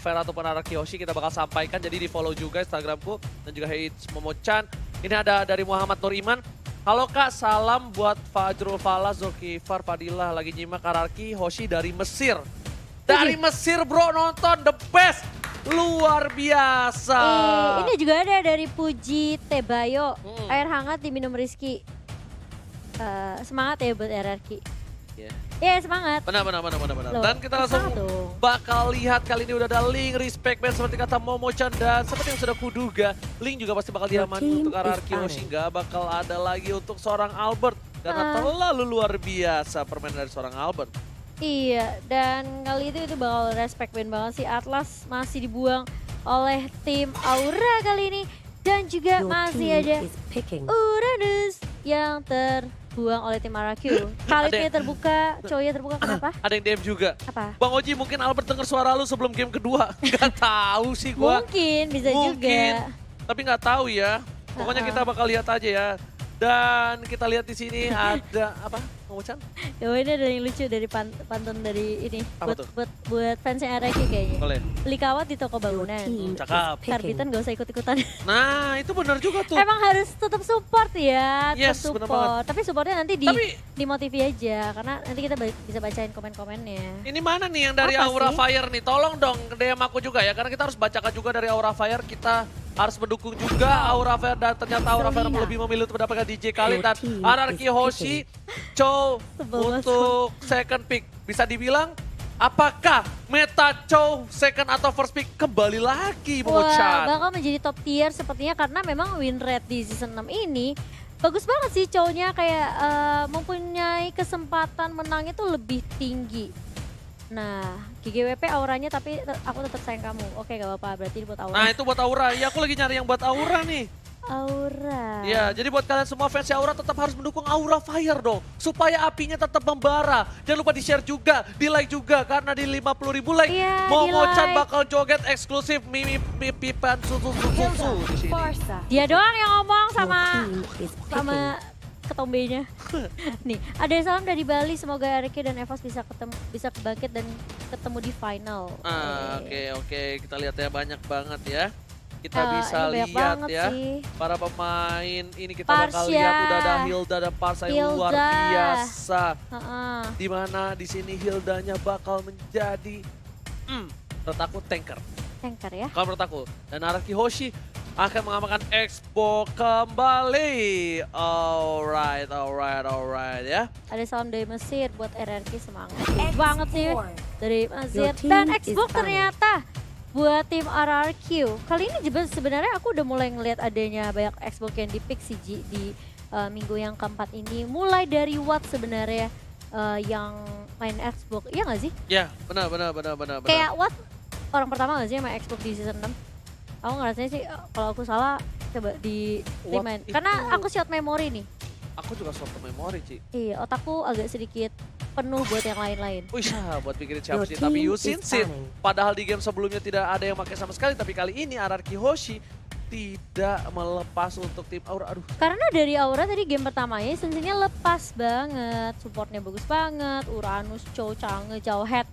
Fair ataupun Araki Hoshi kita bakal sampaikan. Jadi di follow juga Instagramku dan juga It's Momochan. Ini ada dari Muhammad Nur Iman. Halo Kak, salam buat Fajrul Fala, Zulkifar, Fadilah lagi nyimak Araki Hoshi dari Mesir. Dari Mesir bro, nonton the best. Luar biasa. Ini juga ada dari Puji Tebayo. Air hangat diminum Rizky. Semangat ya buat RRQ. Iya semangat. Benar. Loh, Dan kita langsung bakal lihat kali ini udah ada link respect band seperti kata Momochan dan seperti yang sudah kuduga. Link juga pasti bakal diamankan untuk RRQ Hoshi. Nggak bakal ada lagi untuk seorang Albert. Karena terlalu luar biasa permainan dari seorang Albert. Iya, dan kali itu bakal respect band banget sih. Atlas masih dibuang oleh tim Aura kali ini. Dan juga masih ada Uranus yang terbuang oleh tim RRQ. Kali ini terbuka, Choya terbuka kenapa? Ada yang DM juga. Apa? Bang Oji mungkin Albert denger suara lu sebelum game kedua. Gak tahu sih gua. Mungkin, bisa juga. Tapi nggak tahu ya. Pokoknya kita bakal lihat aja ya. Dan kita lihat di sini ada apa? Momochan? Ya ini ada yang lucu dari pantun dari ini. Apa tuh? Buat fansnya RRQ kayaknya. Boleh. Beli kawat di toko bangunan. Cakep. Karbitan gak usah ikut-ikutan. Nah itu benar juga tuh. Emang harus tetap support ya, Yes, tetap bener support. banget. Tapi supportnya nanti di motivi aja, karena nanti kita bisa bacain komen-komennya. Ini mana nih yang dari Apa Aura sih? Fire nih? Tolong dong DM aku juga ya, karena kita harus bacakan juga dari Aura Fire. Kita harus mendukung juga Aura Fire dan ternyata Aura Fire lebih memilih untuk mendapatkan DJ Khalid dan RRQ Hoshi. Chow untuk second pick. Bisa dibilang apakah meta Chow second atau first pick kembali lagi Wah, Momochan? bakal menjadi top tier sepertinya karena memang win rate di season 6 ini bagus banget sih cowoknya kayak mempunyai kesempatan menang itu lebih tinggi. Nah, GGWP auranya tapi aku tetap sayang kamu. Oke, gak apa-apa. Berarti ini buat Aura. Nah itu buat Aura. Ya aku lagi nyari yang buat Aura nih. Aura. Ya, jadi buat kalian semua fans Aura tetap harus mendukung Aura Fire dong. Supaya apinya tetap membara. Jangan lupa di-share juga, di-like juga. Karena di 50.000 like, Iya, Momochan di-like. bakal joget eksklusif Mimi Pipan susu di sini. Dia doang yang ngomong sama ketombenya. Nih, ada salam dari Bali. Semoga RRQ dan Evos bisa kebangkit dan ketemu di final. Oke. Kita lihat ya banyak banget ya. Kita bisa ini banyak lihat banget ya. sih. Para pemain ini kita bakal Parsha. lihat udah ada Hilda dan Parsa yang luar Hilda. biasa. Heeh. Dimana di sini Hildanya bakal menjadi menurut aku tanker. Tanker ya. Kalau menurut aku. Dan Araki Hoshi akan mengamankan Expo kembali. Alright ya. Ada salam dari Mesir buat RRQ semangat. Banget sih dari Mesir. Dan Xbox ternyata buat tim RRQ. Kali ini juga sebenarnya aku udah mulai ngelihat adanya banyak Xbox yang di-pick sih Ji, di minggu yang keempat ini. Mulai dari Watt sebenarnya yang main Xbox. Iya gak sih? Ya benar. Kayak Watt orang pertama gak sih yang main Xbox di season 6? Aku ngerasanya sih kalau aku salah coba di remind. Karena aku short memory nih. Aku juga short memory Ci. Iya, otakku agak sedikit penuh buat yang lain-lain. Wih, buat pikirin siapa sih. Tapi Yusin Sin. Padahal di game sebelumnya tidak ada yang pakai sama sekali. Tapi kali ini Araki Hoshi tidak melepas untuk tim Aura. Aduh. Karena dari Aura tadi game pertamanya sensinya lepas banget. Supportnya bagus banget. Uranus, Chow, Chang'e, Jauhead.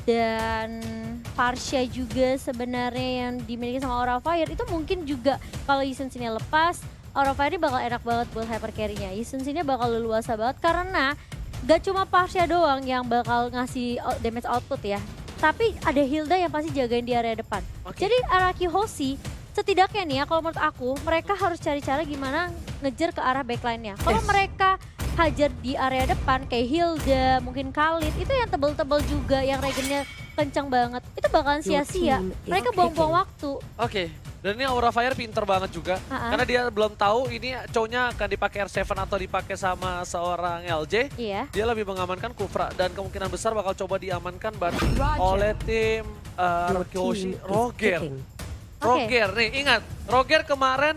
Dan Parsha juga sebenarnya yang dimiliki sama Aura Fire. Itu mungkin juga kalau Yisensinnya lepas, Aura Fire ini bakal enak banget buat hyper carry-nya. Yisensinnya bakal leluasa banget karena gak cuma Parsha doang yang bakal ngasih damage output ya. Tapi ada Hilda yang pasti jagain di area depan. Jadi Araki Hoshi setidaknya nih ya kalau menurut aku mereka harus cari cara gimana ngejar ke arah backline-nya. Kalau mereka hajar di area depan kayak Hilda, mungkin Khalid, itu yang tebel-tebel juga, yang regennya kencang banget. Itu bakalan sia-sia. Mereka buang-buang waktu. Oke. Dan ini Aura Fire pinter banget juga. Karena dia belum tahu ini cownya akan dipakai R7 atau dipakai sama seorang LJ. Iya. Dia lebih mengamankan Kufra dan kemungkinan besar bakal coba diamankan oleh tim Hoshi. Roger. Roger nih, ingat. Roger kemarin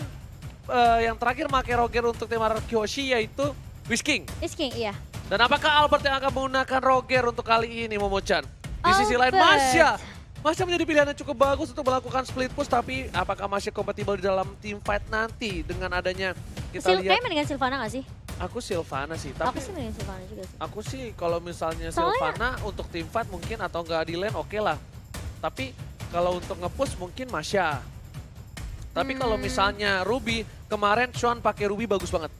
yang terakhir pakai Roger untuk tim Hoshi yaitu Whisking. Whisking, iya. Dan apakah Albert yang akan menggunakan Roger untuk kali ini, Momochan? Di sisi lain Masya. Masya menjadi pilihan yang cukup bagus untuk melakukan split push, tapi apakah Masya kompatibel di dalam team fight nanti dengan adanya kita lihat. Kayaknya mendingan Sylvana gak sih? Aku Sylvana sih, tapi aku sih mendingan Sylvana juga sih. Aku sih kalau misalnya Soalnya, Sylvana untuk team fight mungkin atau enggak di lane oke lah. Tapi kalau untuk nge-push mungkin Masya. Tapi kalau misalnya Ruby, kemarin Sean pakai Ruby bagus banget.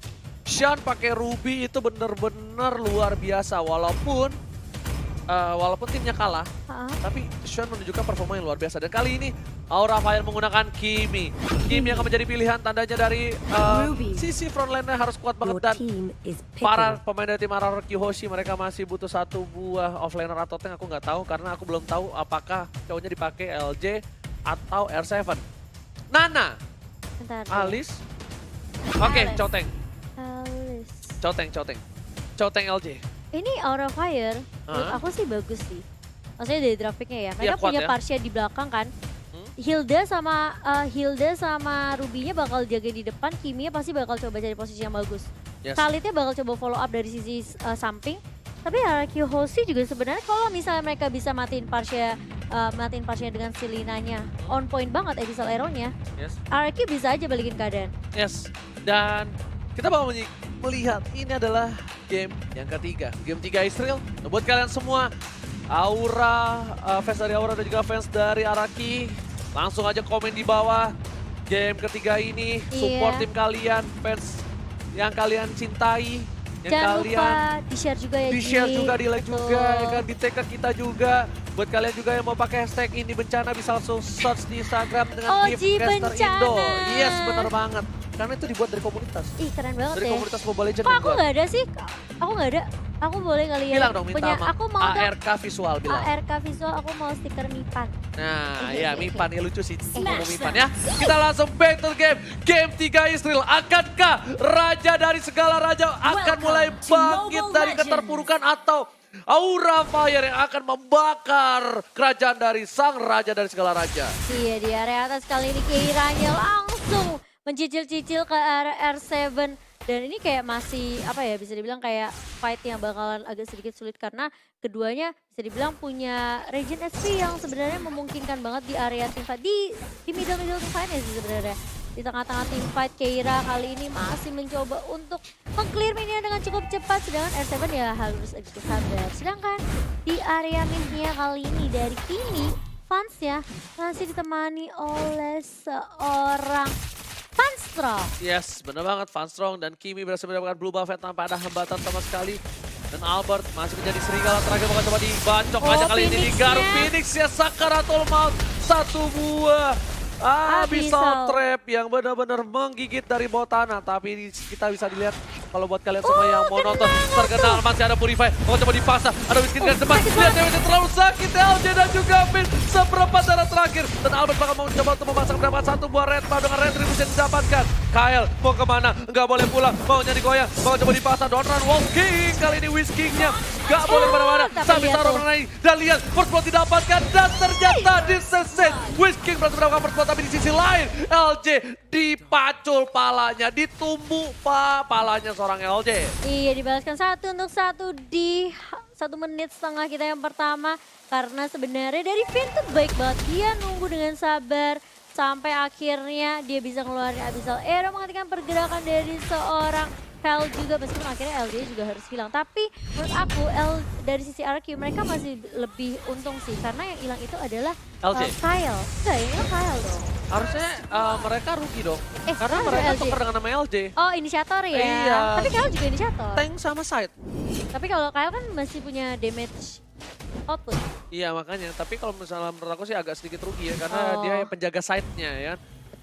Sean pakai Ruby itu bener-bener luar biasa. Walaupun timnya kalah, tapi Sean menunjukkan performa yang luar biasa. Dan kali ini Aura Fire menggunakan Kimi. Kimi yang akan menjadi pilihan tandanya dari sisi frontline-nya harus kuat banget. Dan para pemain dari tim Araki Hoshi mereka masih butuh satu buah offlaner atau tank. Aku nggak tahu karena aku belum tahu apakah cowoknya dipakai LJ atau R7. Nana, Alice, oke, Coteng. Coteng LJ. Ini Aura Fire, menurut aku sih bagus sih. Maksudnya dari grafiknya ya. Mereka punya Parsia di belakang kan. Hilda sama Ruby-nya bakal jaga di depan, Kimi-nya pasti bakal coba cari posisi yang bagus. Khalid-nya bakal coba follow up dari sisi samping. Tapi Araki Hoshi juga sebenarnya kalau misalnya mereka bisa matiin Parsia dengan Selinanya on point banget Abyssal Arrow-nya. Araki bisa aja balikin keadaan. Dan kita bakal melihat ini adalah game yang ketiga. Game 3 Israel. Nah, buat kalian semua, fans dari Aura dan juga fans dari Araki, langsung aja komen di bawah. Game ketiga ini, support tim kalian, fans yang kalian cintai. Jangan lupa di-share juga ya. Di-share juga, di-like juga, ya kan, di-tag ke kita juga. Buat kalian juga yang mau pakai hashtag ini bencana bisa langsung search di Instagram dengan Giftcaster Indo. Yes, bener banget. Karena itu dibuat dari komunitas. Ih, keren banget dari komunitas Mobile Legends. Kok aku nggak ada sih? Aku nggak ada. Aku boleh kali ya. Bilang dong, minta punya, aku mau ARK Visual bilang. ARK Visual, aku mau stiker Mipan. Nah, ya Mipan, ya lucu sih. Ngomong Mipan ya. Kita langsung battle game. Game 3 Israel. Akankah Raja dari segala raja akan mulai bangkit dari keterpurukan atau Aura Fire yang akan membakar kerajaan dari sang raja dari segala raja? Iya, di area atas kali ini Keiranya langsung mencicil-cicil ke area R7. Dan ini kayak masih, apa ya, bisa dibilang kayak fight yang bakalan agak sedikit sulit karena keduanya bisa dibilang punya regen SP yang sebenarnya memungkinkan banget di area teamfight. Di middle teamfight-nya sih sebenarnya. Di tengah-tengah teamfight, Keira kali ini masih mencoba untuk meng-clear minion dengan cukup cepat. Sedangkan R7 ya harus agak sabar. Sedangkan di area mid-nya kali ini dari Kimi, fansnya masih ditemani oleh seorang Funstrong. Yes, bener banget Funstrong dan Kimi berhasil mendapatkan blue buff tanpa ada hambatan sama sekali. Dan Albert masih menjadi serigala terakhir bakal coba dibacok aja kali ini di Garuk Phoenix ya, Sakaratul Maut satu buah. Abyssal Trap yang benar-benar menggigit dari bawah tanah. Tapi kita bisa dilihat kalau buat kalian semua yang mau nonton terkenal masih ada Purify. Mau coba dipaksa, ada Whisky dengan cepat. Lihat Dewi terlalu sakit, LJ dan juga Finn seperempat darah terakhir. Dan Albert bakal mau coba untuk memasang mendapatkan satu buah red bar dengan retribution didapatkan. Kyle mau kemana? Nggak boleh pulang, maunya digoyang. Mau coba dipaksa, don't run walking. Kali ini Whisky-nya nggak boleh kemana-mana. Sampai taruh mengenai dan lihat first blood didapatkan. Dan ternyata diseset. Whisky berhasil mendapatkan first blood, tapi di sisi lain LJ dipacul palanya, ditumbuh palanya seorang LJ. Iya, dibalaskan 1-1 di 1 menit setengah kita yang pertama. Karena sebenarnya dari Finn tuh baik banget, dia nunggu dengan sabar sampai akhirnya dia bisa ngeluarin Abyssal Arrow menghentikan pergerakan dari seorang Kyle juga, meskipun akhirnya LJ juga harus hilang. Tapi menurut aku dari sisi RQ mereka masih lebih untung sih, karena yang hilang itu adalah Kyle. Enggak, yang hilang Kyle dong. Harusnya mereka rugi dong, karena mereka tukar dengan nama LJ. Oh, inisiator ya? Iya. Tapi Kyle juga inisiator. Tank sama side. Tapi kalau Kyle kan masih punya damage output. Iya makanya, tapi kalau misalnya menurut aku sih agak sedikit rugi ya, karena dia yang penjaga side-nya ya.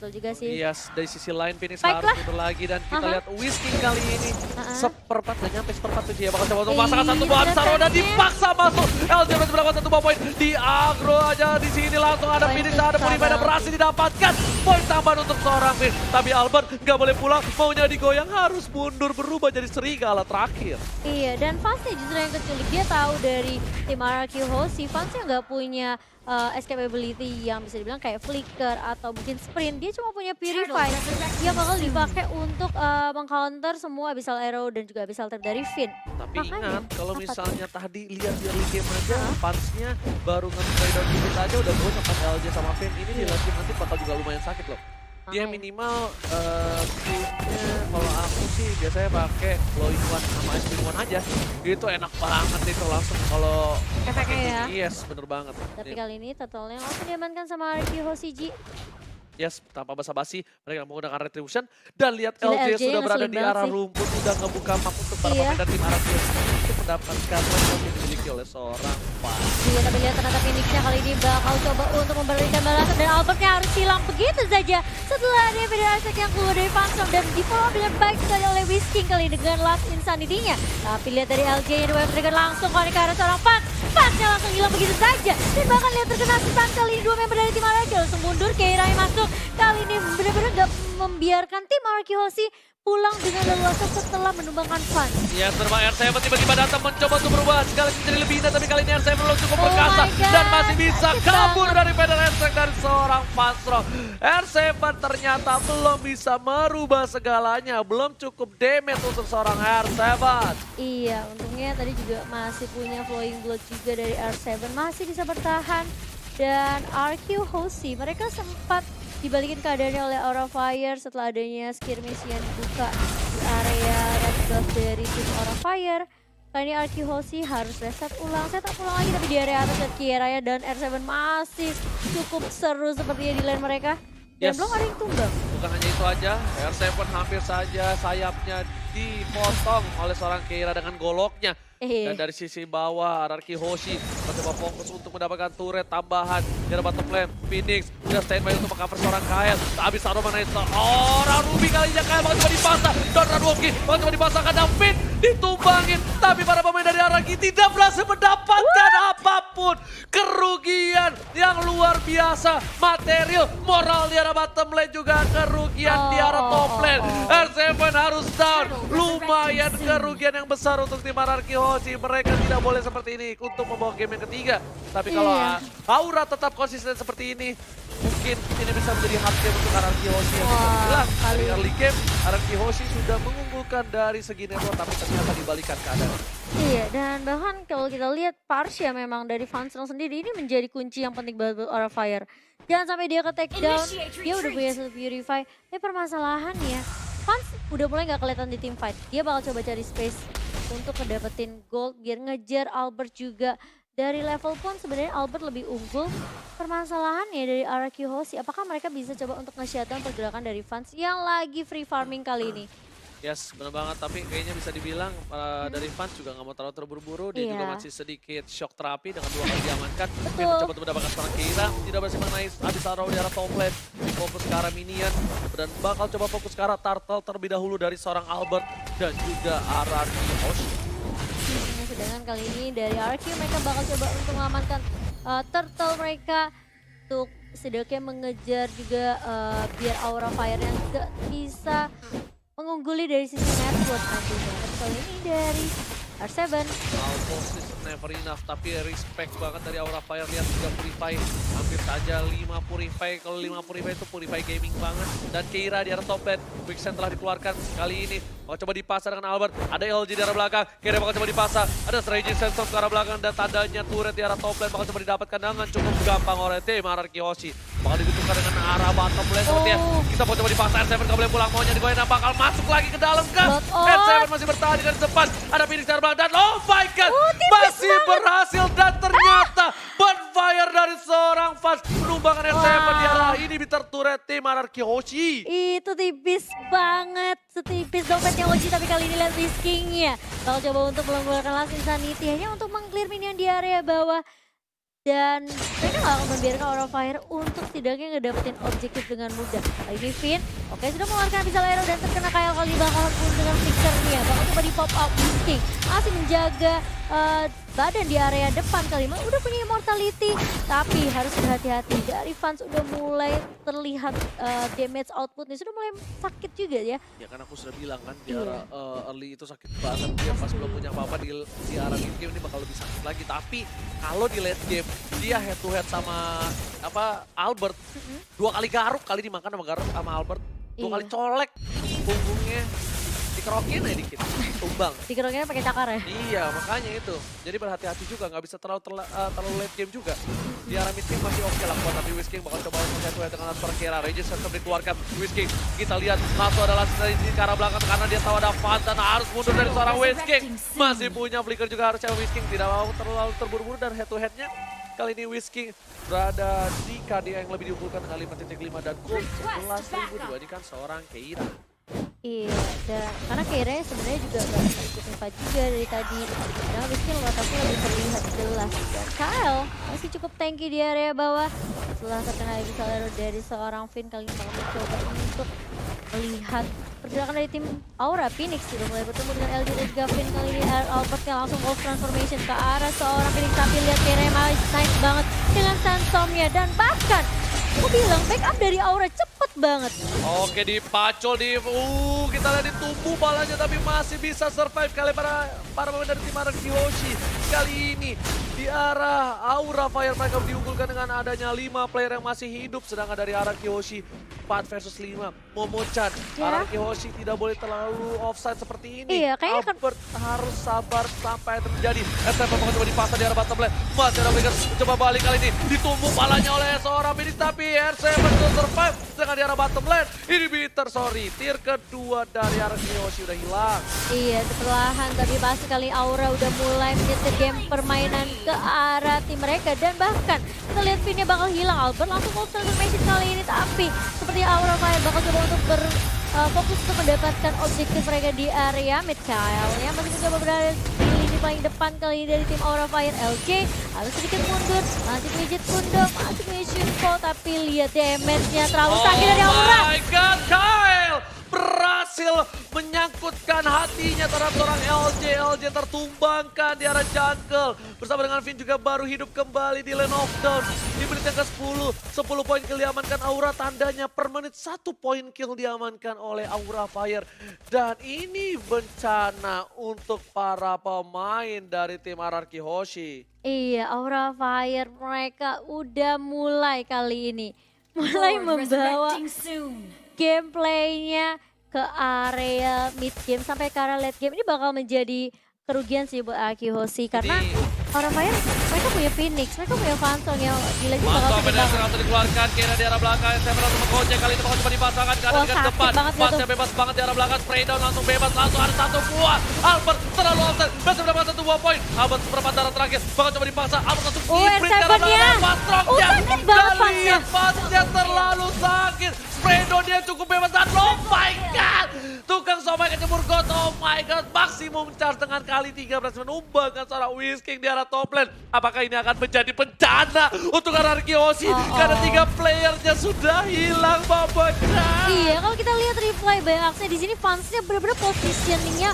Betul juga sih. Iya, dari sisi lain Phoenix harus mundur lagi dan kita lihat Whisky kali ini seperempat, gak nyampe seperempat tuh dia bakal coba untuk memasangkan satu buah Abyssal Arrow dan dipaksa masuk. LJ masih mendapatkan satu buah poin, di agro aja di sini langsung ada Phoenix, ada Purify dan berhasil didapatkan poin tambahan untuk seorang Finn. Tapi Albert gak boleh pulang, maunya digoyang, harus mundur berubah jadi serigala terakhir. Iya, dan fansnya justru yang keculik, dia tahu dari tim RQ Hoshi, fansnya nggak punya escapability yang bisa dibilang kayak flicker atau mungkin sprint. Dia cuma punya Purify yang bakal dipakai untuk mengcounter semua Abyssal Arrow dan juga Abyssal Trap dari Finn. Tapi ingat, kalau misalnya tadi lihat di early game aja, fansnya baru nge-spray down dikit aja udah gue ngepas LJ sama Finn. Ini di late game nanti bakal juga lumayan sakit loh. Dia Makanya. minimal punya, kalau aku sih biasanya pakai glowing one sama ice one aja. Itu enak banget itu langsung kalau pakai Efeknya ya. gini, yes bener banget. Tapi kali ini totalnya langsung diamankan sama Arki Hosiji. Yes, tanpa basa-basi mereka menggunakan retribution dan lihat Gila, LJ LJ sudah berada ngeselin di banget arah sih. rumput, udah ngebuka map untuk para Iya. pemain dari tim Arabios untuk mendapatkan poin yang dimiliki oleh seorang Fan. Iya, tapi lihat ternyata Phoenix-nya kali ini bakal coba untuk memberikan balasan dan Albertnya harus hilang begitu saja. Setelah ada Federasek yang keluar dari Phantom dan di follow dengan baik sekali oleh Whisking kali dengan last insanity-nya. Tapi lihat dari LJ-nya di trigger langsung kali ke arah seorang Fans. Fansnya langsung hilang begitu saja. Dan bahkan lihat terkena stun kali ini dua member dari tim Arabios langsung mundur. Keira yang masuk kali ini benar-benar gak membiarkan tim Arki Hoshi pulang dengan leluasa setelah menumbangkan Fans. Ya, terbang R7 tiba-tiba datang mencoba untuk berubah sekali menjadi lebih indah, tapi kali ini R7 belum cukup Oh perkasa my God, dan masih bisa sakit kabur banget. dari Feder Attack dari seorang Fastro. R7 ternyata belum bisa merubah segalanya, belum cukup damage untuk seorang R7. Iya, untungnya tadi juga masih punya flowing blood juga dari R7, masih bisa bertahan. Dan RQ Hoshi, mereka sempat dibalikin keadaannya oleh Aura Fire setelah adanya skirmish yang dibuka di area red buff dari tim Aura Fire. Kali ini RQ Hoshi harus reset ulang, setup ulang lagi tapi di area atas dan Kieraya dan R7 masih cukup seru sepertinya di lane mereka. Dan Yes. belum ada yang tumbang. Bukan hanya itu aja, R7 hampir saja sayapnya dipotong oleh seorang Keira dengan goloknya. Dan dari sisi bawah, Araki Hoshi mencoba fokus untuk mendapatkan turret tambahan. Di arah bottom lane, Phoenix sudah standby untuk mengcover seorang Kael. Tak habis Aroma naik seorang Ruby kali ini Kael bakal coba dipasang. Don Radwoki bakal coba dipasangkan dan Fit ditumbangin. Tapi para pemain dari Araki tidak berhasil mendapatkan apapun. Kerugian yang luar biasa. Material, moral di arah bottom lane juga kerugian di arah top lane. R7 harus down. Lumayan kerugian yang besar untuk tim Araki Hoshi. Mereka tidak boleh seperti ini untuk membawa game yang ketiga. Tapi kalau Aura tetap konsisten seperti ini, mungkin ini bisa menjadi hard game untuk Araki Hoshi yang bisa bilang. Dari early game, Araki Hoshi sudah mengunggulkan dari segi network, tapi ternyata dibalikan keadaan. Iya, dan bahkan kalau kita lihat Parsha memang dari Fansel sendiri ini menjadi kunci yang penting banget buat Aura Fire. Jangan sampai dia ke take down, dia udah punya Self Purify. Tapi permasalahannya, Fans udah mulai gak kelihatan di team fight. Dia bakal coba cari space untuk ngedapetin gold biar ngejar Albert juga. Dari level pun sebenarnya Albert lebih unggul. Permasalahannya dari RQ Hoshi, apakah mereka bisa coba untuk nge-shutdown pergerakan dari Fans yang lagi free farming kali ini? Yes, benar banget. Tapi kayaknya bisa dibilang dari fans juga nggak mau terlalu terburu-buru. Dia juga masih sedikit shock terapi dengan 2 kali diamankan. Dia mencoba untuk mendapatkan seorang Keira. Tidak berhasil mengenai habis taruh di arah top lane. Fokus ke arah minion. Dan bakal coba fokus ke arah turtle terlebih dahulu dari seorang Albert. Dan juga arah Hoshi. Sedangkan kali ini dari RQ mereka bakal coba untuk mengamankan turtle mereka. Untuk sedekatnya mengejar juga biar Aura Fire-nya gak bisa mengungguli dari sisi network nantinya. Tapi kali ini dari R7. Almost is never enough, tapi respect banget dari Aura Fire. Lihat juga Purify, hampir saja 5 Purify. Kalau 5 Purify itu Purify gaming banget. Dan Keira di arah top lane, Quicksand telah dikeluarkan kali ini. Mau coba dipasang dengan Albert, ada LG di arah belakang, Keira bakal coba dipasang. Ada Raging Sensor ke arah belakang dan tandanya turret di arah top lane bakal coba didapatkan dengan cukup gampang oleh tim Araki Hoshi. Bakal dibutuhkan dengan arah bottom lane sepertinya. Kita mau coba dipasang, R7 gak boleh pulang, maunya digoyang dan bakal masuk lagi ke dalam gas. R7 masih bertahan dengan depan, ada Phoenix di arah belakang dan oh my god, masih berhasil dan ternyata bonfire dari seorang fans menumbangkan R7 di arah ini bitter turret tim Araki Hoshi. Itu tipis banget, setipis dompetnya Hoshi, tapi kali ini lihat Whisking-nya. Bakal coba untuk mengeluarkan last insanity hanya untuk meng-clear minion di area bawah. Dan mereka gak akan membiarkan Aura Fire untuk setidaknya ngedapetin objektif dengan mudah. Kali ini Finn, oke sudah mengeluarkan Abyssal Arrow dan terkena Kael kali bakal pun dengan fixernya. Bakal coba di pop up Whisking, masih menjaga badan di area depan kali ini. Udah punya immortality, tapi harus berhati-hati. Dari fans udah mulai terlihat damage outputnya, sudah mulai sakit juga ya. Ya kan aku sudah bilang kan di arah early itu sakit banget, dia pas belum punya apa-apa di arah mid game ini bakal lebih sakit lagi. Tapi kalau di late game dia head to head sama Albert, 2 kali garuk kali dimakan sama Albert, 2 kali colek punggungnya. dikerokin aja dikit, tumbang. Dikerokinnya pakai cakar ya? Iya, makanya itu. Jadi berhati-hati juga, nggak bisa terlalu late game juga. Di arah mid game masih oke lah buat, tapi Whisking bakal coba untuk head-to-head dengan Perkera. Regis tetap dikeluarkan. Whisking, kita lihat langsung adalah dari ke arah belakang karena dia tahu ada Van dan harus mundur dari seorang Whisking. Masih punya flicker juga harusnya Whisking, tidak mau terlalu terburu-buru dan head-to-headnya. Kali ini Whisking berada di KDA yang lebih diunggulkan dengan 5.5 dan gold 11.000 dibandingkan seorang Keira. Iya, karena Keira sebenarnya juga gak bisa ikutin fight juga dari tadi. Karena Whisking lokasinya lebih terlihat jelas. Dan Kyle masih cukup tanky di area bawah. Setelah terkena Abyssal dari seorang Finn, kali ini bakal mencoba untuk melihat pergerakan dari tim Aura. Phoenix sudah mulai bertemu dengan LG dan juga Finn. Kali ini Albert yang langsung Wolf Transformation ke arah seorang Phoenix. Tapi lihat Keira nice banget dengan Sandstorm-nya. Dan bahkan aku bilang backup dari Aura cepet banget. Oke, dipacol di kita lihat ditumbuh balanya tapi masih bisa survive kali para pemain dari tim Araki Hoshi. Kali ini di arah Aura Fire mereka diunggulkan dengan adanya 5 player yang masih hidup, sedangkan dari Araki Hoshi 4 versus 5. Momo-chan, Araki Hoshi tidak boleh terlalu offside seperti ini. Iya, kayaknya Albert harus sabar sampai terjadi. SF bakal coba dipasang di arah bottom lane. Masih ada Flicker, coba balik kali ini. Ditumbuh balanya oleh seorang Phoenix tapi R7 to survive dengan di arah bottom lane. Ini bitter, sorry. Tier kedua dari Araki Hoshi udah hilang. Iya, perlahan tapi pasti kali Aura udah mulai menyetir game permainan ke arah tim mereka. Dan bahkan kita lihat Finn-nya bakal hilang. Albert langsung Wolf Transformation kali ini. Tapi seperti Aura Fire bakal coba untuk fokus untuk mendapatkan objektif mereka di area mid. Kyle yang masih mencoba berada di lini paling depan kali ini dari tim Aura Fire. LJ harus sedikit mundur, masih pijit pundak, masih punya Shinko. Tapi lihat damage-nya terlalu sakit dari Aura. Oh my god, Kyle berhasil menyangkutkan hatinya terhadap seorang LJ. LJ tertumbangkan di arah jungle. Bersama dengan Finn juga baru hidup kembali di Lane of Dawn. Di menit yang ke-10, 10 poin kill diamankan Aura. Tandanya per menit 1 poin kill diamankan oleh Aura Fire. Dan ini bencana untuk para pemain dari tim Araki Hoshi. Iya, Aura Fire mereka udah mulai kali ini. Mulai membawa gameplaynya ke area mid game sampai ke area late game. Ini bakal menjadi kerugian sih buat Araki Hoshi karena Aura Fire mereka punya Phoenix, mereka punya Phantom yang gila-gila bakal Mantap, langsung dikeluarkan Kira di arah belakang. Saya langsung mengkocek kali ini bakal coba dipasangkan ke arah depan. Pasnya bebas banget di arah belakang, spray down langsung bebas, langsung ada satu buah. Albert terlalu offside, masih mendapatkan 1 buah poin. Albert seperempat darah terakhir, bakal coba dipaksa. Albert langsung sprint ke arah belakang, Pastroknya. Sakit banget Lihat pasnya terlalu sakit. Spray down dia cukup bebas dan oh my god. Tukang somai kecebur got, oh my god. Maksimum charge dengan kali 3 berhasil menumbangkan seorang Whisking di arah top lane. Apakah ini akan menjadi bencana untuk Araki Hoshi? Karena 3 playernya sudah hilang babaknya. Iya, kalau kita lihat replay Bayaxnya di sini fansnya bener-bener positioningnya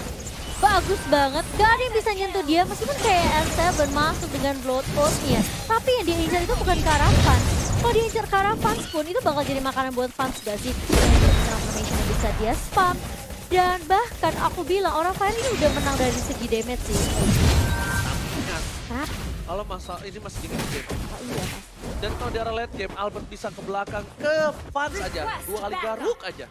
bagus banget. Gak ada yang bisa nyentuh dia meskipun kayak R7 masuk dengan Bloodbath-nya. Tapi yang dia incar itu bukan ke arah fans. Kalau dia incar ke arah fans pun itu bakal jadi makanan buat fans gak sih? Transformation yang bisa dia spam. Dan bahkan aku bilang Aura Fire ini udah menang dari segi damage sih. Ingat, kalau masalah ini masih di game. Oh iya pasti. Dan kalau di arah late game, Albert bisa ke belakang ke fans aja. 2 kali garuk aja.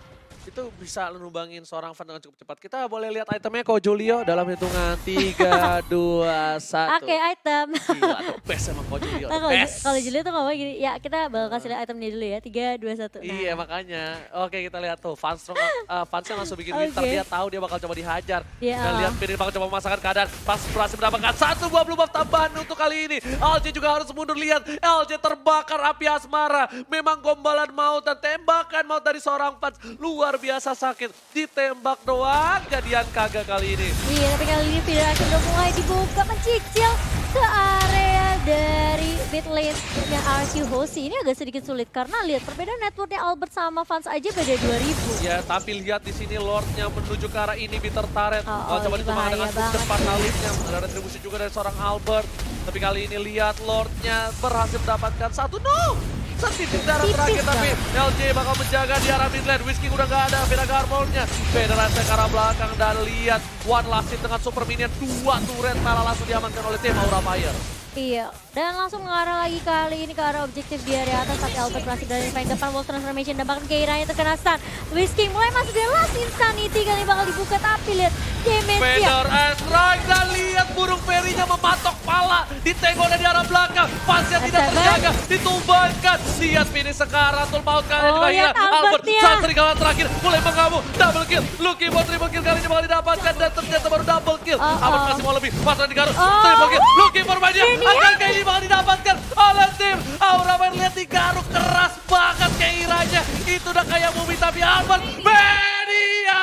Itu bisa numbangin seorang fan dengan cukup cepat. Kita boleh lihat itemnya Ko Julio dalam hitungan 3, 2, 1. Oke, item. Gila tuh, best emang Ko Julio, Nah, best. kalau Julio tuh ngomong gini, ya kita bakal kasih lihat itemnya dulu ya, 3, 2, 1. Nah. Iya makanya, oke kita lihat tuh, fansnya langsung bikin winter, dia tahu dia bakal coba dihajar. Dan lihat Pirin bakal coba memasangkan keadaan, pas berhasil mendapatkan 1 buah blue buff tambahan untuk kali ini. LJ juga harus mundur, lihat LJ terbakar api asmara. Memang gombalan maut dan tembakan maut dari seorang fans luar biasa sakit. Ditembak doang, jadian kagak kali ini. Iya, tapi kali ini Pirin akan udah mulai dibuka mencicil ke area dari mid lane yang Araki Hoshi. Ini agak sedikit sulit karena lihat perbedaan networknya Albert sama fans aja beda 2000. Ya, tapi lihat di sini Lordnya menuju ke arah ini bitter turret. Coba ditumbangkan dengan cepat Alipnya. Ada retribusi juga dari seorang Albert. Tapi kali ini lihat Lordnya berhasil mendapatkan 1. No! Setitik darah terakhir tapi LJ bakal menjaga di arah mid lane. Whisking udah gak ada, Vira Garmolnya. Federasi ke arah belakang dan lihat One Last Hit dengan super minion. 2 turret malah langsung diamankan oleh tim Aura Fire. Iya, dan langsung mengarah lagi kali ini ke arah objektif di area atas. Tapi Albert berhasil dari paling depan, Wolf Transformation dan bahkan Keiranya terkena stun. Whisking mulai masuk dari last insanity kali bakal dibuka, tapi lihat damage-nya. Feather Strike dan lihat burung perinya mematok pala. Ditengok dari arah belakang, pasnya tidak terjaga, ditumbankan. Lihat finish sekarang, Tul Maut kalian juga lihat hilang. Albert Albertnya. saat serigala terakhir mulai mengamuk. Double kill, Lucky mau triple kill kali ini bakal didapatkan dan ternyata baru double kill. Albert masih mau lebih, pasang di Garut, triple kill. Lucky bermainnya, akhirnya ini bakal didapatkan oleh tim Aura Fire. Lihat di Garut keras banget Keiranya. Itu udah kayak Mumi tapi Albert Mania.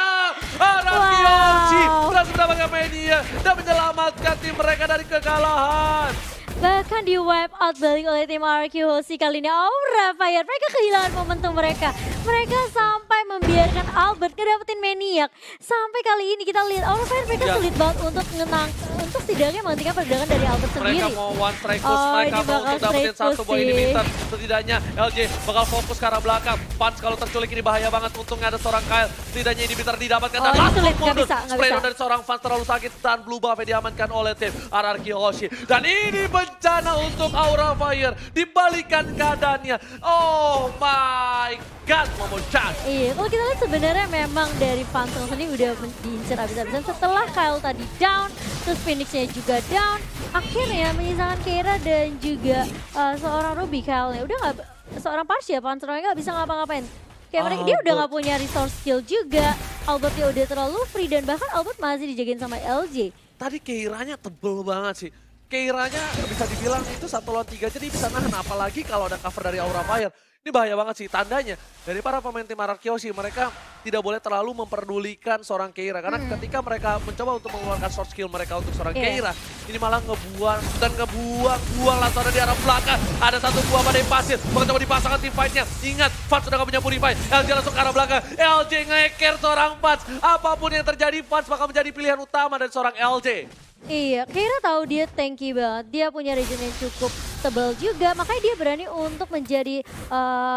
Araki berhasil mendapatkan Mania dan menyelamatkan tim mereka dari kekalahan. Bahkan di wipe out balik oleh tim RQ Hoshi kali ini Aura Fire. Mereka kehilangan momentum mereka. Mereka sampai membiarkan Albert ngedapetin Maniac. Sampai kali ini kita lihat Aura Fire mereka sulit banget untuk untuk setidaknya menghentikan pergerakan dari Albert sendiri. Mereka mau one strike push, mereka mau untuk dapetin satu buah inhibitor. Setidaknya LJ bakal fokus ke arah belakang. Punch kalau terculik ini bahaya banget. Untungnya ada seorang Kyle. Setidaknya inhibitor didapatkan dan langsung mundur. Spray dari seorang fans terlalu sakit dan blue buff diamankan oleh tim RRQ Hoshi. Dan ini bencana untuk Aura Fire. Dibalikan keadaannya. Oh my god, Momo Chan. Iya, kalau kita lihat sebenarnya memang dari Phantom sendiri udah diincar habis-habisan setelah Kyle tadi down, terus Phoenix-nya juga down. Akhirnya menyisakan Keira dan juga seorang Ruby Kyle-nya. Udah nggak, seorang Parsia, Phantom nggak bisa ngapa-ngapain. Kayak mereka, dia udah nggak punya resource skill juga. Albertnya udah terlalu free dan bahkan Albert masih dijagain sama LJ. Tadi Keiranya tebel banget sih. Keiranya bisa dibilang itu 1 lawan 3 aja dia bisa nahan. Apalagi kalau ada cover dari Aura Fire. Ini bahaya banget sih. Tandanya dari para pemain tim RRQ Hoshi mereka tidak boleh terlalu memperdulikan seorang Keira. Karena ketika mereka mencoba untuk mengeluarkan short skill mereka untuk seorang Keira. Ini malah ngebuang dan ngebuang langsung di arah belakang. Ada satu buah badai pasir. Mencoba dipasangkan tim fight-nya. Ingat, Fats sudah gak punya purify. LJ langsung ke arah belakang. LJ nge-care seorang Fats. Apapun yang terjadi, Fats bakal menjadi pilihan utama dari seorang LJ. Iya, Keira tahu dia tanky banget, dia punya regen yang cukup tebal juga, makanya dia berani untuk menjadi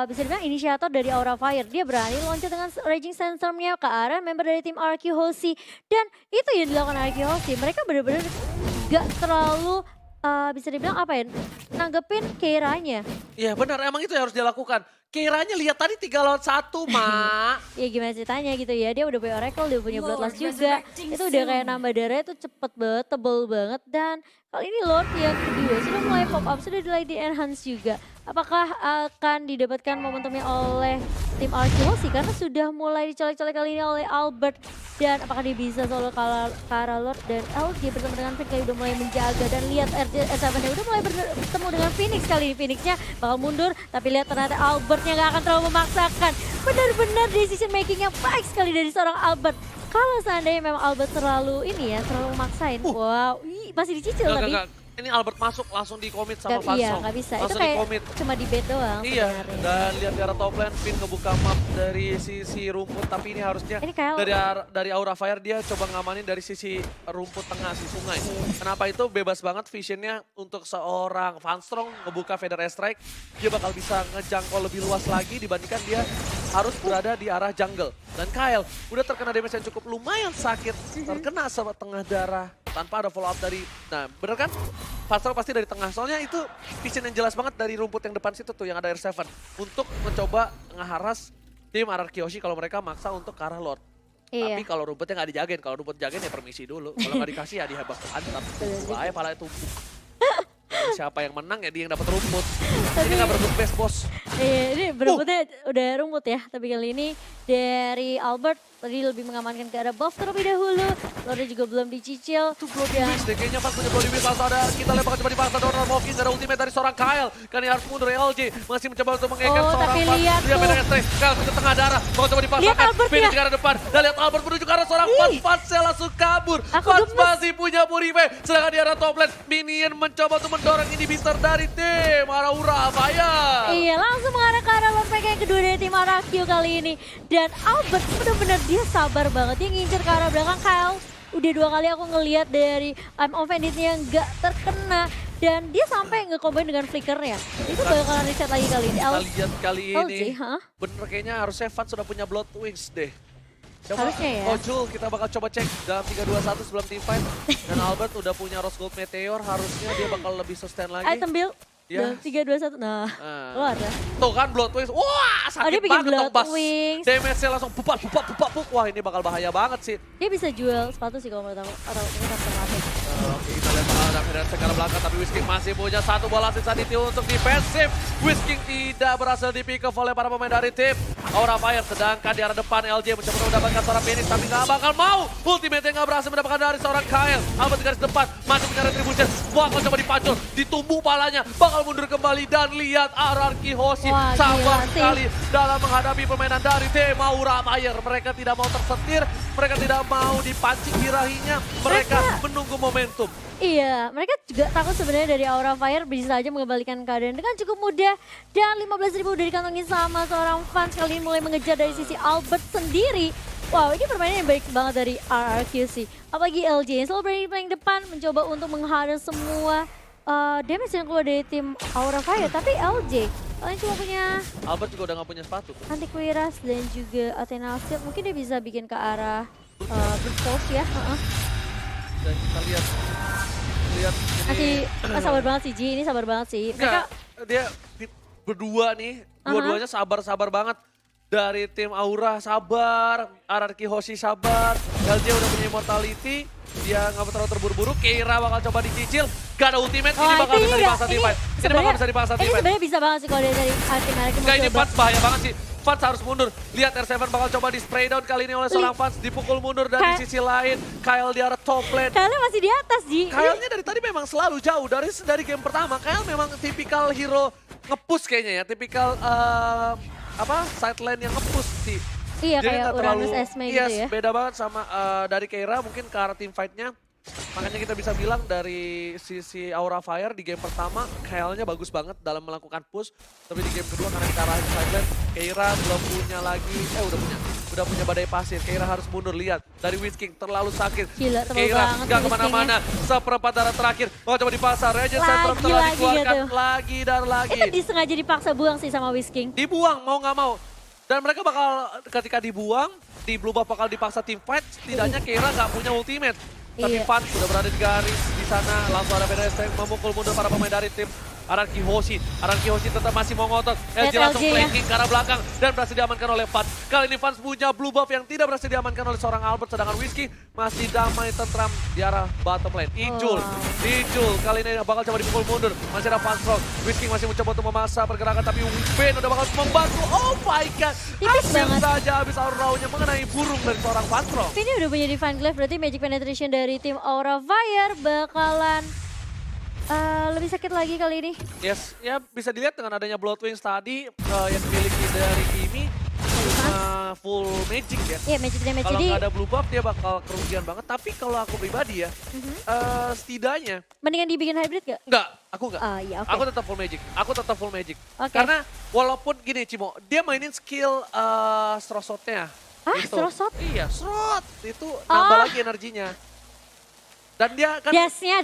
bisa dibilang inisiator dari Aura Fire. Dia berani loncat dengan Raging Sandstorm-nya ke arah member dari tim RQ Hoshi. Dan itu yang dilakukan RQ Hoshi, mereka benar-benar gak terlalu bisa dibilang apa ya, nanggepin Keiranya. Iya benar, emang itu yang harus dilakukan. Keiranya lihat tadi 3 lawan 1, Mak. Ya gimana ceritanya gitu ya, dia udah punya Oracle, dia punya Bloodlust juga. Itu udah kayak nambah darah itu cepet banget, tebel banget. Dan kali ini Lord yang kedua sudah mulai pop up, sudah mulai di-enhance juga. Apakah akan didapatkan momentumnya oleh tim RQ Hoshi karena sudah mulai dicolek-colek kali ini oleh Albert. Dan apakah dia bisa solo Kara Lord dan LJ bersama dengan Finn udah mulai menjaga. Dan lihat RJ7-nya udah mulai bertemu dengan Phoenix kali ini. Phoenix-nya bakal mundur, tapi lihat ternyata Albertnya gak akan terlalu memaksakan. Benar-benar decision making yang baik sekali dari seorang Albert. Kalau seandainya memang Albert terlalu terlalu memaksain. Wow, masih dicicil tapi. Ini Albert masuk langsung di commit sama Fansong. Iya, nggak bisa. Langsung itu kayak di-commit. cuma di bait doang Iya, sebenarnya. dan lihat di arah top lane, Finn ngebuka map dari sisi rumput. Tapi ini harusnya Ini Kyle. dari Aura Fire dia coba ngamanin dari sisi rumput tengah, si sungai. Kenapa itu bebas banget visionnya untuk seorang Fanstrong ngebuka Feather Strike. Dia bakal bisa ngejangkau lebih luas lagi dibandingkan dia harus berada di arah jungle. Dan Kyle udah terkena damage yang cukup lumayan sakit. Terkena setengah darah tanpa ada follow up dari, nah bener kan? Fanstrong pasti dari tengah, soalnya itu vision yang jelas banget dari rumput yang depan situ tuh yang ada R7. Untuk mencoba ngeharas tim RRQ Hoshi kalau mereka maksa untuk ke arah Lord. Iya. Tapi kalau rumputnya nggak dijagain, kalau rumput dijagain ya permisi dulu. Kalau nggak dikasih ya dihebak antar. Bahaya pala tumpuk. Siapa yang menang ya dia yang dapat rumput. Ini nggak berebut best bos. Iya, ini berebutnya udah rumput ya. Tapi kali ini dari Albert tadi lebih mengamankan ke arah buff terlebih dahulu. Lordnya juga belum dicicil. Itu Bloody Beast deh, kayaknya pas punya Bloody Beast langsung ada. Kita lempar coba dipaksa Donald Mocking, ada ultimate dari seorang Kyle. Kan ini harus mundur LJ, masih mencoba untuk mengeker seorang tapi Fats. lihat Dia tuh. pengen strike, Kyle ke tengah darah. Mau coba Lihat dipasangkan, Albert Phoenix ya. ke arah depan. Dan lihat Albert menuju ke arah seorang Fats. Fatsnya langsung kabur. Aku Fats gemes. masih punya purify. Sedangkan di arah top lane, Minion mencoba untuk mendorong inhibitor dari tim Aura Fire. Iya, langsung mengarah ke arah Lord mereka yang kedua dari tim RQ kali ini. Dan Albert benar-benar dia sabar banget. Dia ngincer ke arah belakang Kyle. Udah 2 kali aku ngelihat dari I'm offended-nya nggak terkena. Dan dia sampai nge-combine dengan flickernya. Itu bakalan reset lagi kali ini. Kita lihat kali ini, LG, hah? bener kayaknya harusnya Fats sudah punya Blood Wings deh. Coba, Harusnya ya. Ojul kita bakal coba cek dalam 3-2-1 sebelum team fight. Dan Albert udah punya Rose Gold Meteor, harusnya dia bakal lebih sustain lagi. Item build. Ya. 3, 2, 1. Nah, keluar ya. Tuh kan Blood Wings, wah sakit dia bikin banget dong Blood Bas. Wings. Damage-nya langsung pupak. Wah ini bakal bahaya banget sih. Dia bisa jual sepatu sih kalau menurut aku. Atau ini kan terlatih. Oke, kita lihat ada Federer sekarang belakang, tapi Whisking masih punya satu bola sisa di tim untuk defensif. Whisking tidak berhasil di pick off oleh para pemain dari tim Aura Fire. Sedangkan di arah depan LJ mencoba mendapatkan seorang Phoenix, tapi nggak bakal mau. Ultimate-nya nggak berhasil mendapatkan dari seorang Kyle. Albert di garis depan, masih punya retribution. Wah, kalau coba dipacul, ditumbuk palanya, bakal mundur kembali. Dan lihat Ararki Hoshi sabar sekali dalam menghadapi permainan dari tim Aura Fire. Mereka tidak mau tersetir, mereka tidak mau dipancing birahinya, mereka menunggu momentum. Iya, mereka juga takut sebenarnya dari Aura Fire bisa aja mengembalikan keadaan dengan cukup mudah. Dan 15.000 udah dikantongin sama seorang fans, kali ini mulai mengejar dari sisi Albert sendiri. Wow, ini permainan yang baik banget dari RRQC. Apalagi LJ yang selalu berani paling depan, mencoba untuk menghadang semua damage yang keluar dari tim Aura Fire. Tapi LJ, kalian cuma punya Albert juga udah gak punya sepatu. Anti Quiras dan juga Athena Shield. Mungkin dia bisa bikin ke arah Brute Force ya. Dan kita lihat Masih sabar banget sih Ji, ini sabar banget sih. Mereka dia berdua nih, dua-duanya sabar-sabar banget. Dari tim Aura sabar, Ararki Hoshi sabar, LJ udah punya immortality, dia nggak terlalu terburu-buru, Keira bakal coba dicicil, gak ada ultimate, ini bakal bisa dipaksa team fight. Ini bakal bisa dipaksa team Ini fight. sebenarnya bisa banget sih kalau dari tim Ararki. Enggak, ini Fans bahaya banget sih. Fans harus mundur. Lihat R7 bakal coba di spray down kali ini oleh seorang Fans, dipukul mundur, dan di sisi lain Kyle di arah top lane. Kyle masih di atas Ji. Kyle-nya dari tadi memang selalu jauh, dari game pertama. Kyle memang tipikal hero nge-push kayaknya ya, tipikal side lane yang nge-push sih. Iya, Jadi kayak nggak Uranus Esme gitu ya. Beda banget sama dari Keira mungkin ke arah team fight-nya. Makanya kita bisa bilang dari sisi Aura Fire di game pertama, Kyle-nya bagus banget dalam melakukan push. Tapi di game kedua karena kita arahin side lane, Keira belum punya lagi, udah punya badai pasir. Keira harus mundur, lihat. Dari Whisking terlalu sakit. Gila, tebal Keira banget nggak kemana-mana. Seperempat darah terakhir, mau coba dipasar. Regent Centrum telah dikeluarkan gitu. lagi dan lagi. Itu disengaja dipaksa buang sih sama Whisking. Dibuang, mau nggak mau. Dan mereka bakal ketika dibuang, di blue buff bakal dipaksa team fight, setidaknya Keira nggak punya ultimate. Tapi Fans sudah berada di garis di sana, langsung ada PDS yang memukul mundur para pemain dari tim Ararki Hoshi. Ararki Hoshi tetap masih mau ngotot. LJ langsung flanking ke arah belakang dan berhasil diamankan oleh Fans. Kali ini Fans punya blue buff yang tidak berhasil diamankan oleh seorang Albert, sedangkan Whisky masih damai tentram di arah bottom lane. Ijul kali ini bakal coba dipukul mundur. Masih ada Fans Rock. Whisky masih mencoba untuk memaksa pergerakan, tapi Ben udah bakal membantu. Oh my god, hampir saja habis aura-nya mengenai burung dari seorang Fans Rock. Ini udah punya Divine Glaive, berarti Magic Penetration dari tim Aura Fire bakalan lebih sakit lagi kali ini. Yes, ya bisa dilihat dengan adanya Blood Wings tadi yang dimiliki dari Kimi full magic ya. Iya, magic damage. Kalau nggak ada blue buff dia bakal kerugian banget. Tapi kalau aku pribadi ya, setidaknya mendingan dibikin hybrid gak? Enggak, aku enggak. Iya, okay. Aku tetap full magic. Okay. Karena walaupun gini Cimo, dia mainin skill Strosotnya. Gitu. Strosot? Iya, Strot. Itu nambah lagi energinya. Dan dia kan Dasnya.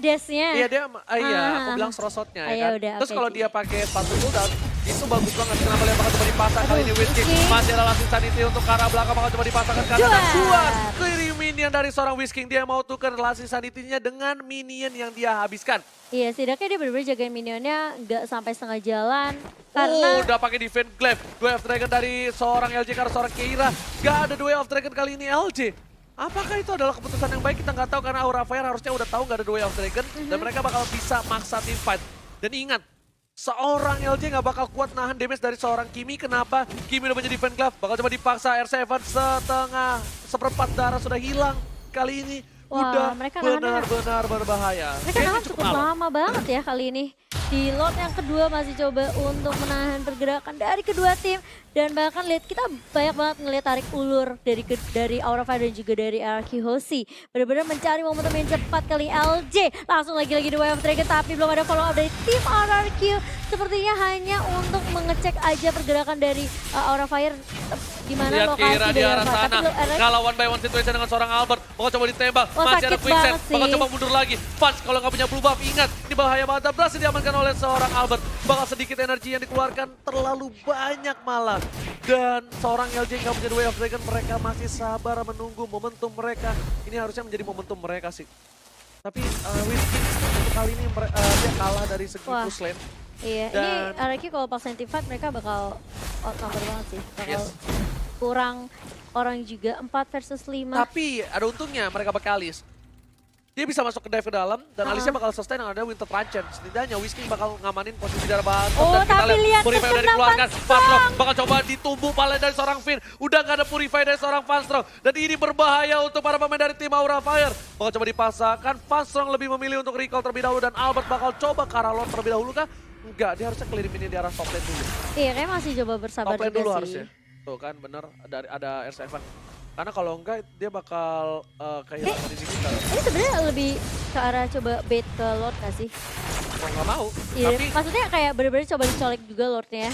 Iya dia aku bilang Strosotnya ya kan. Udah, Terus kalau dia pakai sepatu cooldown itu bagus banget. Kenapa dia bakal coba dipasang kali ini Whisking. Masih ada lasting sanity untuk ke arah belakang, bakal coba dipasangkan ke arah Juan. Clearing minion dari seorang Whisking, dia mau tukar lasting sanity-nya dengan minion yang dia habiskan. Iya, setidaknya dia benar-benar jagain minionnya nggak sampai setengah jalan. Karena udah pakai defense glaive. Duel of Dragon dari seorang LJ karena seorang Keira. Gak ada Duel of Dragon kali ini LJ. Apakah itu adalah keputusan yang baik? Kita nggak tahu karena Aura Fire harusnya udah tahu nggak ada Duel of Dragon. Dan mereka bakal bisa maksa team fight. Dan ingat, seorang LJ nggak bakal kuat nahan damage dari seorang Kimi. Kenapa? Kimi udah punya defense glaive. Bakal coba dipaksa R7 seperempat darah sudah hilang. Kali ini udah benar-benar berbahaya. Mereka nahan cukup lama banget ya kali ini. Di lot yang kedua masih coba untuk menahan pergerakan dari kedua tim. Dan bahkan lihat kita banyak banget ngelihat tarik ulur dari Aura Fire dan juga dari RRQ Hoshi. Benar-benar mencari momentum yang cepat kali LJ. Langsung lagi The Way of Dragon, tapi belum ada follow up dari tim RRQ. sepertinya hanya untuk mengecek aja pergerakan dari Aura Fire di mana Lihat lokasi Kira di dari arah Aura Fire. sana. Tapi RX Kalau one by one situation dengan seorang Albert. Bakal coba ditembak. Wah, Masih ada sakit quick set. banget Bakal sih. coba mundur lagi. Fans kalau nggak punya blue buff, ingat. Ini bahaya banget. Dan berhasil diamankan oleh seorang Albert. Bakal sedikit energi yang dikeluarkan terlalu banyak malah. Dan seorang LJ nggak punya Way of Dragon. Mereka masih sabar menunggu momentum mereka. Ini harusnya menjadi momentum mereka sih. Tapi Whiskey untuk kali ini dia kalah dari segi Wah. push lane. Iya, Dan- ini RQ kalau pas 95 mereka bakal outnumber banget sih. Bakal Yes. kurang orang juga 4 versus 5. Tapi ada untungnya mereka pakai Alice. Dia bisa masuk ke dive ke dalam dan Alice bakal sustain yang ada Winter Truncheon. Setidaknya Whiskey bakal ngamanin posisi darah bottom. Oh, Dan kita tapi lihat Purify udah kesenangan dikeluarkan. Strong. Fastro bakal coba ditumbuk pala dari seorang Finn. Udah gak ada Purify dari seorang Fastro. Dan ini berbahaya untuk para pemain dari tim Aura Fire. Bakal coba dipasangkan. Fastro lebih memilih untuk recall terlebih dahulu. Dan Albert bakal coba ke arah Lord terlebih dahulu kah? Enggak, dia harusnya clear ini di arah top lane dulu. Iya, kayak masih coba bersabar Top lane juga dulu sih. harusnya. Tuh kan bener, ada R7. Karena kalau enggak dia bakal kehilangan ini kita. Ini sebenarnya lebih ke arah coba bait ke Lord gak sih? Mau nggak mau. Iya, Tapi maksudnya kayak bener-bener coba dicolek juga Lordnya.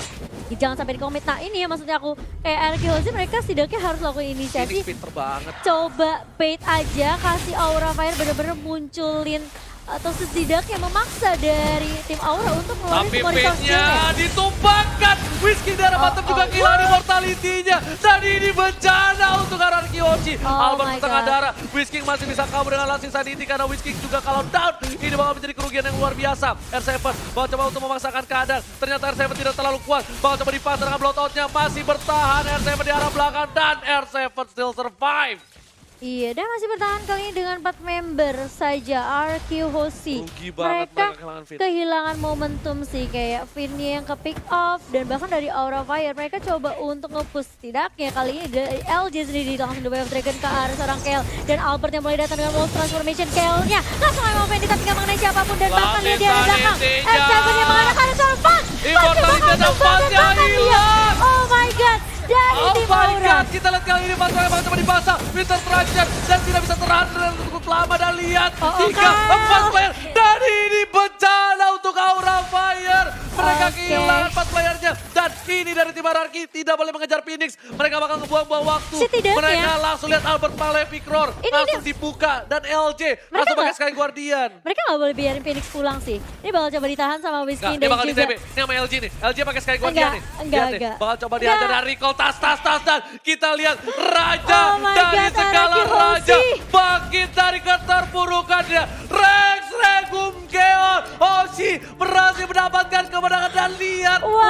Jangan sampai dikomit. Nah ini ya maksudnya aku, kayak RQ sih mereka setidaknya harus lakukan inisiasi. Phoenix pinter banget. Coba bait aja, kasih Aura Fire bener-bener munculin atau setidaknya memaksa dari tim Aura untuk ngeluarin Tapi semua resource pinnya skill-nya. ditumpahkan. Whiskey darah bottom juga kehilangan immortality-nya. Dan ini bencana untuk RRQ Hoshi. Oh Albert my setengah God. darah. Whiskey masih bisa kabur dengan langsing sanity karena Whiskey juga kalau down. Ini bakal menjadi kerugian yang luar biasa. R7 bakal coba untuk memaksakan keadaan. Ternyata R7 tidak terlalu kuat. Bakal coba dipasang dengan blowout-nya. Masih bertahan R7 di arah belakang. Dan R7 still survive. Iya, dan masih bertahan kali ini dengan 4 member saja RQ Hoshi. Rugi banget mereka kehilangan Finn. Kehilangan momentum sih, kayak Finn-nya yang ke pick off dan bahkan dari Aura Fire mereka coba untuk nge-push setidaknya kali ini dari LJ sendiri langsung The Way of Dragon ke arah seorang Kayle dan Albert yang mulai datang dengan Wolf Transformation. Kayle-nya langsung memang Fendi tapi nggak mengenai siapapun dan bahkan lihat di arah belakang. Sanity-nya. R7 yang mengarahkan ke seorang Fang. Immortality dan Fang-nya hilang. Oh my god, dari Oh tim my Aura. god, kita lihat kali ini Fastro yang coba dipasang. Winter Truncheon dan tidak bisa terhadap dalam cukup lama dan lihat. Oh, 3, Kyle. 4 player dan ini bencana untuk Aura Fire. Mereka Oke. kehilangan 4 playernya dan ini dari tim RRQ tidak boleh mengejar Phoenix. Mereka bakal ngebuang-buang waktu. Setidaknya. Mereka langsung lihat Albert Malefic Roar. Ini Langsung dibuka dan LJ langsung pakai nggak- Sky Guardian. Mereka nggak boleh biarin Phoenix pulang sih. Ini bakal coba ditahan sama Whiskey Enggak, dia dan bakal di juga TB. Ini sama LG nih. LG pakai Sky Guardian Enggak, nih. enggak, Lihat nih, enggak. bakal coba Enggak. dihajar dari recall tas. Dan kita lihat Raja Oh my dari God, segala Araki Raja. Hoshi. Bangkit dari keterpurukannya. Rex Regum Geon Hoshi berhasil mendapatkan kemenangan dan lihat Wow.